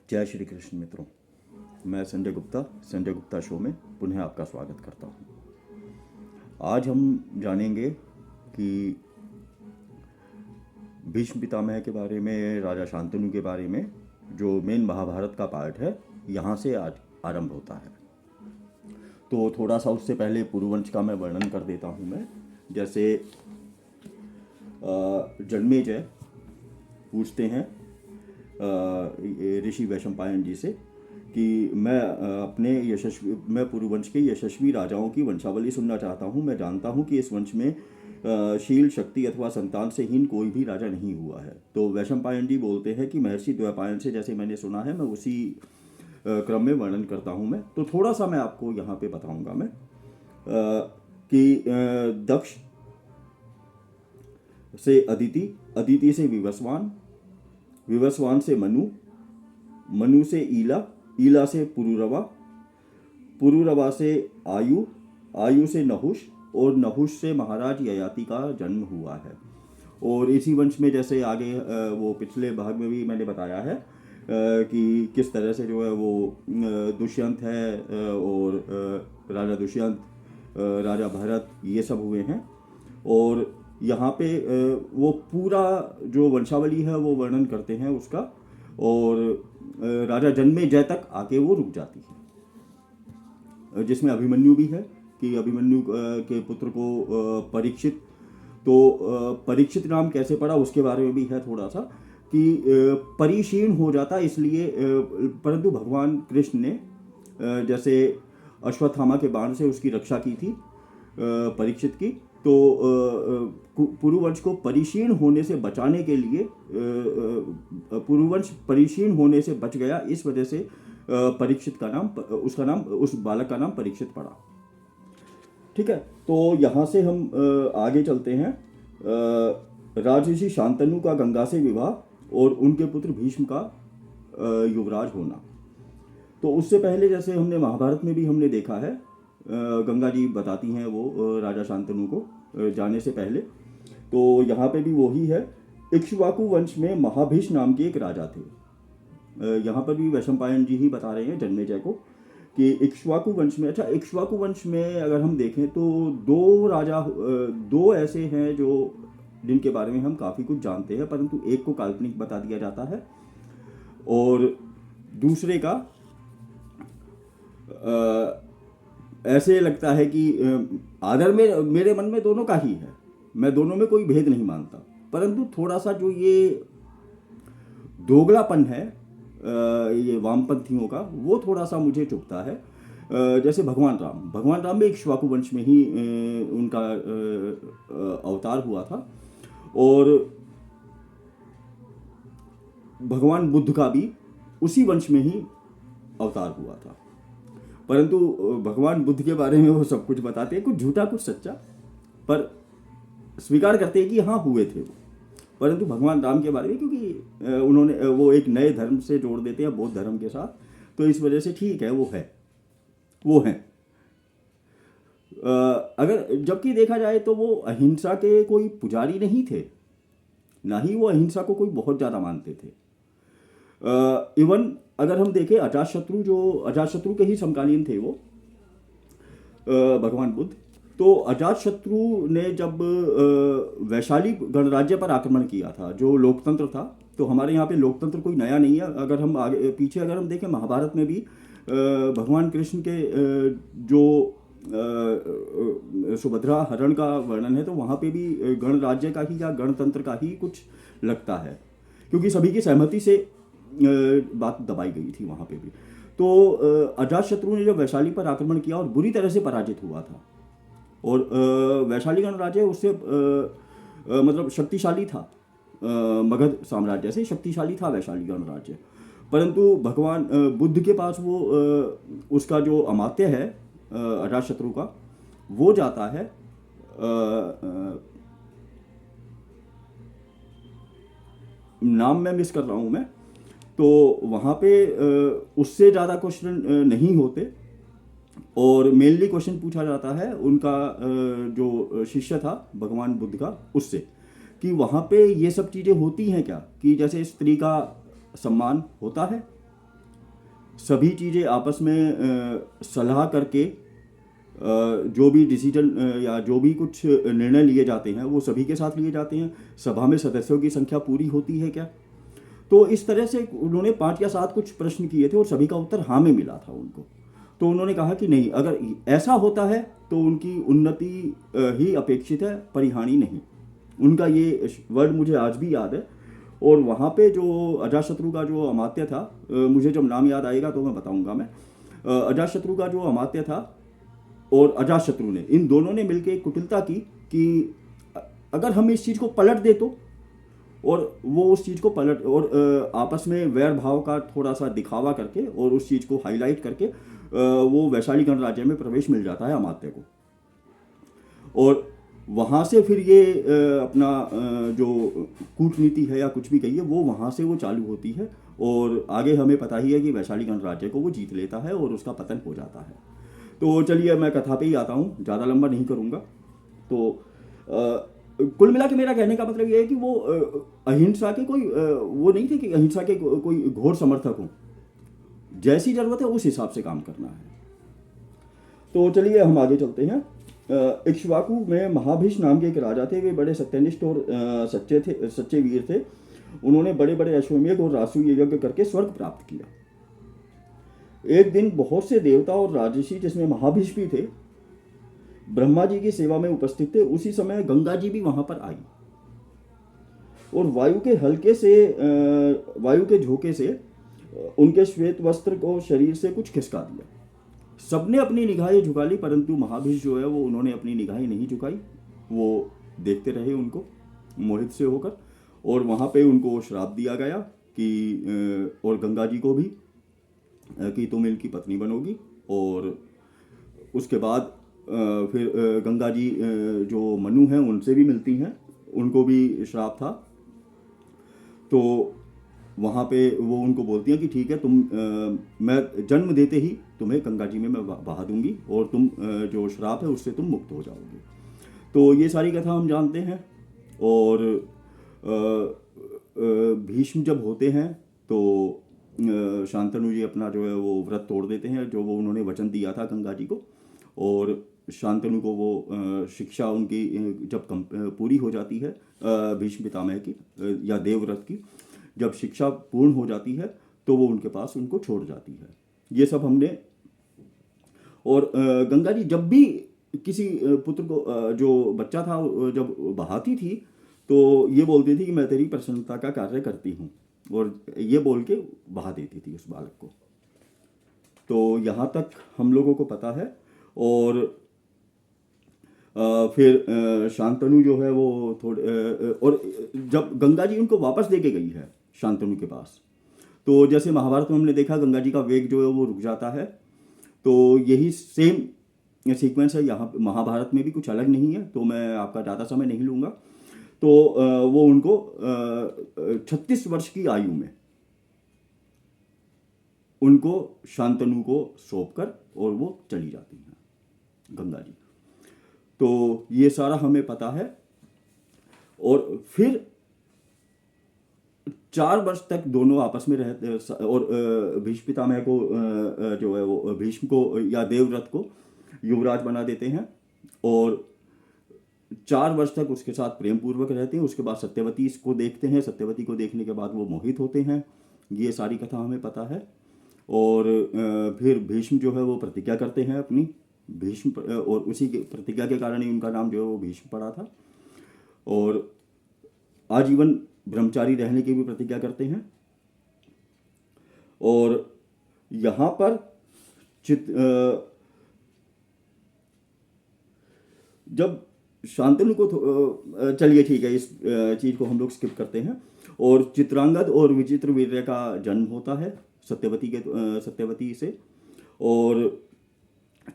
जय श्री कृष्ण मित्रों। मैं संजय गुप्ता शो में पुनः आपका स्वागत करता हूँ। आज हम जानेंगे कि भीष्म पितामह के बारे में, राजा शांतनु के बारे में, जो मेन महाभारत का पार्ट है, यहाँ से आज आरंभ होता है। तो थोड़ा सा उससे पहले पुरुवंश का मैं वर्णन कर देता हूँ। मैं जैसे जन्मेजय पूछते हैं ऋषि वैशंपायन जी से कि मैं पुरुवंश के यशस्वी राजाओं की वंशावली सुनना चाहता हूँ। मैं जानता हूँ कि इस वंश में शील, शक्ति अथवा संतान से हीन कोई भी राजा नहीं हुआ है। तो वैशंपायन जी बोलते हैं कि महर्षि द्वैपायन से जैसे मैंने सुना है, मैं उसी क्रम में वर्णन करता हूँ। मैं तो थोड़ा सा मैं आपको यहाँ पे बताऊँगा मैं कि दक्ष से अदिति, अदिति से विवस्वान, विवस्वान से मनु, मनु से ईला, ईला से पुरुरवा, पुरुरवा से आयु, आयु से नहुष, और नहुष से महाराज ययाति का जन्म हुआ है। और इसी वंश में जैसे आगे वो पिछले भाग में भी मैंने बताया है कि किस तरह से जो है वो दुष्यंत है, और राजा दुष्यंत, राजा भरत, ये सब हुए हैं। और यहाँ पे वो पूरा जो वंशावली है वो वर्णन करते हैं उसका, और राजा जन्मेजय तक आके वो रुक जाती है, जिसमें अभिमन्यु भी है कि अभिमन्यु के पुत्र को परीक्षित, तो परीक्षित नाम कैसे पड़ा उसके बारे में भी है थोड़ा सा कि परिशीर्ण हो जाता इसलिए, परंतु भगवान कृष्ण ने जैसे अश्वत्थामा के बाण से उसकी रक्षा की थी परीक्षित की, तो पुरुवंश को परिशीर्ण होने से बचाने के लिए, पुरुवंश परिशीर्ण होने से बच गया, इस वजह से परीक्षित का नाम, उसका नाम, उस बालक का नाम परीक्षित पड़ा। ठीक है, तो यहाँ से हम आगे चलते हैं। राजऋषि शांतनु का गंगा से विवाह और उनके पुत्र भीष्म का युवराज होना। तो उससे पहले जैसे हमने महाभारत में भी हमने देखा है, गंगा जी बताती हैं वो राजा शांतनु को जाने से पहले, तो यहाँ पे भी वही है। इक्ष्वाकु वंश में महाभीष नाम के एक राजा थे। यहाँ पर भी वैशंपायन जी ही बता रहे हैं जन्मेजय को कि इक्ष्वाकु वंश में, अच्छा इक्ष्वाकु वंश में अगर हम देखें तो दो ऐसे हैं जो जिनके बारे में हम काफ़ी कुछ जानते हैं, परंतु एक को काल्पनिक बता दिया जाता है और दूसरे का ऐसे लगता है कि आदर में मेरे मन में दोनों का ही है, मैं दोनों में कोई भेद नहीं मानता, परंतु थोड़ा सा जो ये दोगलापन है ये वामपंथियों का, वो थोड़ा सा मुझे चुभता है। जैसे भगवान राम में इक्ष्वाकु वंश में ही उनका अवतार हुआ था, और भगवान बुद्ध का भी उसी वंश में ही अवतार हुआ था, परंतु भगवान बुद्ध के बारे में वो सब कुछ बताते हैं, कुछ झूठा कुछ सच्चा, पर स्वीकार करते हैं कि हाँ हुए थे वो। परंतु भगवान राम के बारे में, क्योंकि उन्होंने वो एक नए धर्म से जोड़ देते हैं बौद्ध धर्म के साथ, तो इस वजह से ठीक है वो हैं। अगर जबकि देखा जाए तो वो अहिंसा के कोई पुजारी नहीं थे, ना ही वो अहिंसा को कोई बहुत ज़्यादा मानते थे। इवन अगर हम देखें अजातशत्रु के ही समकालीन थे वो भगवान बुद्ध, तो अजातशत्रु ने जब वैशाली गणराज्य पर आक्रमण किया था, जो लोकतंत्र था, तो हमारे यहाँ पे लोकतंत्र कोई नया नहीं है। अगर हम आगे पीछे अगर हम देखें महाभारत में भी भगवान कृष्ण के जो सुभद्रा हरण का वर्णन है, तो वहाँ पे भी गणराज्य का ही या गणतंत्र का ही कुछ लगता है, क्योंकि सभी की सहमति से बात दबाई गई थी वहाँ पे भी। तो अजातशत्रु ने जब वैशाली पर आक्रमण किया और बुरी तरह से पराजित हुआ था, और वैशाली गणराज्य उससे मतलब शक्तिशाली था, मगध साम्राज्य से शक्तिशाली था वैशाली गणराज्य, परंतु भगवान बुद्ध के पास वो उसका जो अमात्य है अजातशत्रु का, वो जाता है नाम मैं मिस कर रहा हूँ मैं, तो वहाँ पे उससे ज़्यादा क्वेश्चन नहीं होते, और मेनली क्वेश्चन पूछा जाता है उनका जो शिष्य था भगवान बुद्ध का, उससे कि वहाँ पे ये सब चीज़ें होती हैं क्या, कि जैसे स्त्री का सम्मान होता है, सभी चीज़ें आपस में सलाह करके जो भी डिसीजन या जो भी कुछ निर्णय लिए जाते हैं वो सभी के साथ लिए जाते हैं। सभा में सदस्यों की संख्या पूरी होती है क्या? तो इस तरह से उन्होंने 5 या 7 कुछ प्रश्न किए थे और सभी का उत्तर हाँ में मिला था उनको। तो उन्होंने कहा कि नहीं, अगर ऐसा होता है तो उनकी उन्नति ही अपेक्षित है, परिहानि नहीं। उनका ये वर्ड मुझे आज भी याद है। और वहाँ पे जो अजातशत्रु का जो अमात्य था, मुझे जब नाम याद आएगा तो मैं बताऊंगा मैं। अजातशत्रु का जो अमात्य था और अजातशत्रु ने, इन दोनों ने मिलकर एक कुटिलता की कि अगर हम इस चीज़ को पलट दे तो, और वो उस चीज़ को पलट और आपस में वैर भाव का थोड़ा सा दिखावा करके और उस चीज़ को हाईलाइट करके वो वैशाली गणराज्य में प्रवेश मिल जाता है अमात्य को। और वहाँ से फिर ये अपना जो कूटनीति है या कुछ भी कहिए वो वहाँ से वो चालू होती है। और आगे हमें पता ही है कि वैशाली गणराज्य को वो जीत लेता है और उसका पतन हो जाता है। तो चलिए मैं कथा पे ही आता हूँ, ज़्यादा लंबा नहीं करूँगा। तो कुल मिला के मेरा कहने का मतलब ये है कि वो अहिंसा के कोई वो नहीं थे कि अहिंसा के कोई घोर समर्थक हों। जैसी ज़रूरत है उस हिसाब से काम करना है। तो चलिए हम आगे चलते हैं। इक्ष्वाकु में महाभीष नाम के एक राजा थे। वे बड़े सत्यनिष्ठ और सच्चे वीर थे। उन्होंने बड़े बड़े अश्वमेध और राजसूय यज्ञ करके स्वर्ग प्राप्त किया। एक दिन बहुत से देवता और राजर्षि, जिसमें महाभीष भी थे, ब्रह्मा जी की सेवा में उपस्थित थे। उसी समय गंगा जी भी वहां पर आई और वायु के झोंके से उनके श्वेत वस्त्र को शरीर से कुछ खिसका दिया। सबने अपनी निगाहें झुका ली, परंतु महाभीष जो है वो उन्होंने अपनी निगाहें नहीं झुकाई। वो देखते रहे उनको मोहित से होकर। और वहाँ पे उनको श्राप दिया गया कि और गंगा जी को भी कि तुम इनकी पत्नी बनोगी। और उसके बाद फिर गंगा जी जो मनु हैं उनसे भी मिलती हैं, उनको भी श्राप था। तो वहाँ पे वो उनको बोलती हैं कि ठीक है, मैं जन्म देते ही तुम्हें गंगा जी में मैं बहा दूंगी और तुम जो श्राप है उससे तुम मुक्त हो जाओगे। तो ये सारी कथा हम जानते हैं। और भीष्म जब होते हैं तो शांतनु जी अपना जो है वो व्रत तोड़ देते हैं, जो वो उन्होंने वचन दिया था गंगा जी को। और शांतनु को वो शिक्षा उनकी जब पूरी हो जाती है भीष्म पितामह की या देवव्रत की, जब शिक्षा पूर्ण हो जाती है तो वो उनके पास उनको छोड़ जाती है। ये सब हमने। और गंगा जी जब भी किसी पुत्र को जो बच्चा था जब बहाती थी तो ये बोलती थी कि मैं तेरी प्रसन्नता का कार्य करती हूँ, और ये बोल के बहा देती थी उस बालक को। तो यहाँ तक हम लोगों को पता है। और फिर शांतनु जो है वो थोड़े और जब गंगा जी उनको वापस देके गई है शांतनु के पास, तो जैसे महाभारत में हमने देखा गंगा जी का वेग जो है वो रुक जाता है। तो यही सेम सीक्वेंस है यहाँ महाभारत में भी, कुछ अलग नहीं है। तो मैं आपका ज़्यादा समय नहीं लूँगा। तो वो उनको 36 वर्ष की आयु में उनको शांतनु को सौंप कर और वो चली जाती हैं गंगा जी। तो ये सारा हमें पता है। और फिर 4 वर्ष तक दोनों आपस में रहते। और भीष्म पितामह को जो है वो भीष्म को या देवव्रत को युवराज बना देते हैं और 4 वर्ष तक उसके साथ प्रेम पूर्वक रहते हैं। उसके बाद सत्यवती इसको देखते हैं, सत्यवती को देखने के बाद वो मोहित होते हैं। ये सारी कथा हमें पता है। और फिर भीष्म जो है वो प्रतिज्ञा करते हैं अपनी, भीष्म, और उसी के प्रतिज्ञा के कारण ही उनका नाम जो है वो भीष्म पड़ा था। और आजीवन ब्रह्मचारी रहने की भी प्रतिज्ञा करते हैं। और यहाँ पर जब शांतनु को चलिए ठीक है, इस चीज़ को हम लोग स्किप करते हैं। और चित्रांगद और विचित्र वीर्य का जन्म होता है सत्यवती से। और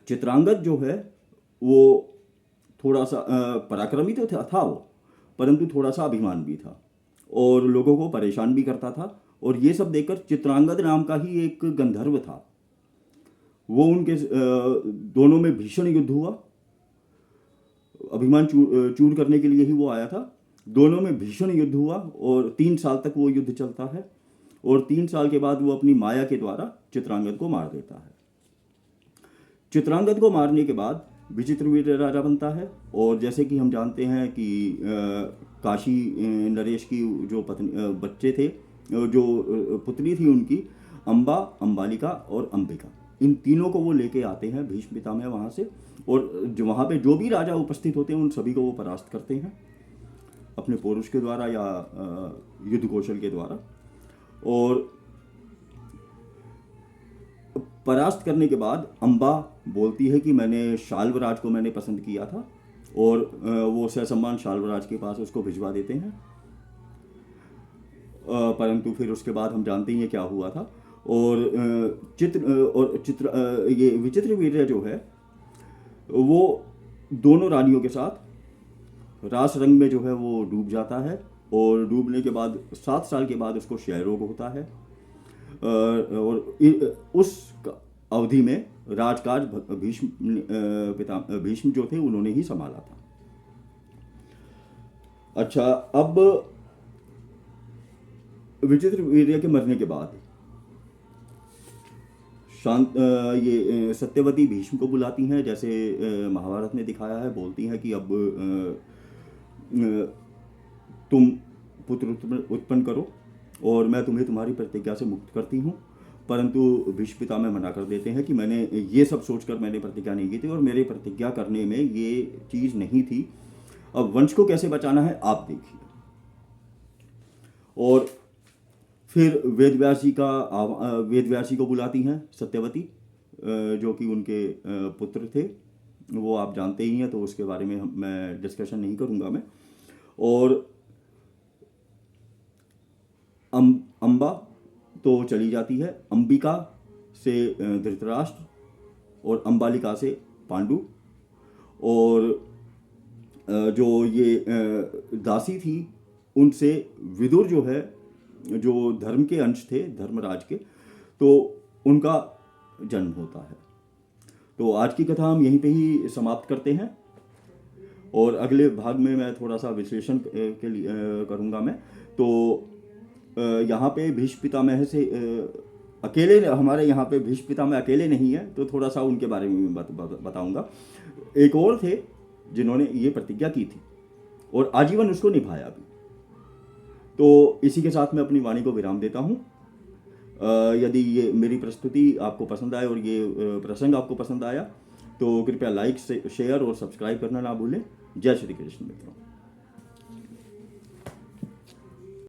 चित्रांगद जो है वो थोड़ा सा पराक्रमी तो था वो, परंतु थोड़ा सा अभिमान भी था और लोगों को परेशान भी करता था। और ये सब देखकर चित्रांगद नाम का ही एक गंधर्व था, वो उनके दोनों में भीषण युद्ध हुआ। अभिमान चूर करने के लिए ही वो आया था। दोनों में भीषण युद्ध हुआ और 3 साल तक वो युद्ध चलता है। और 3 साल के बाद वो अपनी माया के द्वारा चित्रांगद को मार देता है। चित्रांगद को मारने के बाद विचित्रवीर्य राजा बनता है। और जैसे कि हम जानते हैं कि काशी नरेश की जो बच्चे थे, जो पुत्री थी उनकी, अम्बा, अम्बालिका और अंबिका, इन तीनों को वो लेके आते हैं भीष्म पितामह वहाँ से। और जो वहाँ पे जो भी राजा उपस्थित होते हैं उन सभी को वो परास्त करते हैं अपने पौरुष के द्वारा या युद्ध कौशल के द्वारा। और परास्त करने के बाद अम्बा बोलती है कि मैंने शाल्वराज को मैंने पसंद किया था, और वो ससम्मान शाल्वराज के पास उसको भिजवा देते हैं। परंतु फिर उसके बाद हम जानते ही हैं क्या हुआ था। और ये विचित्रवीर्य जो है वो दोनों रानियों के साथ रास रंग में जो है वो डूब जाता है। और डूबने के बाद 7 साल के बाद उसको क्षय रोग होता है। और उस अवधि में राजकाज भीष्म जो थे उन्होंने ही संभाला था। अच्छा, अब विचित्रवीर्य के मरने के बाद ये सत्यवती भीष्म को बुलाती हैं, जैसे महाभारत में दिखाया है। बोलती हैं कि अब तुम पुत्र उत्पन्न करो और मैं तुम्हें तुम्हारी प्रतिज्ञा से मुक्त करती हूँ। परंतु भीष्म पितामह मना कर देते हैं कि मैंने ये सब सोचकर मैंने प्रतिज्ञा नहीं की थी, और मेरे प्रतिज्ञा करने में ये चीज़ नहीं थी। अब वंश को कैसे बचाना है आप देखिए। और फिर वेदव्यास जी को बुलाती हैं सत्यवती, जो कि उनके पुत्र थे, वो आप जानते ही हैं, तो उसके बारे में मैं डिस्कशन नहीं करूँगा मैं। और अम्बा तो चली जाती है, अंबिका से धृतराष्ट्र और अंबालिका से पांडु। और जो ये दासी थी उनसे विदुर जो है, जो धर्म के अंश थे, धर्मराज के, तो उनका जन्म होता है। तो आज की कथा हम यहीं पे ही समाप्त करते हैं, और अगले भाग में मैं थोड़ा सा विश्लेषण के लिए करूँगा मैं। तो यहाँ पे भीष्म पितामह से अकेले, हमारे यहाँ पे भीष्म पितामह अकेले नहीं है, तो थोड़ा सा उनके बारे में बताऊँगा। एक और थे जिन्होंने ये प्रतिज्ञा की थी और आजीवन उसको निभाया भी। तो इसी के साथ मैं अपनी वाणी को विराम देता हूँ। यदि ये मेरी प्रस्तुति आपको पसंद आए और ये प्रसंग आपको पसंद आया तो कृपया लाइक, शेयर और सब्सक्राइब करना ना भूलें। जय श्री कृष्ण मित्रों।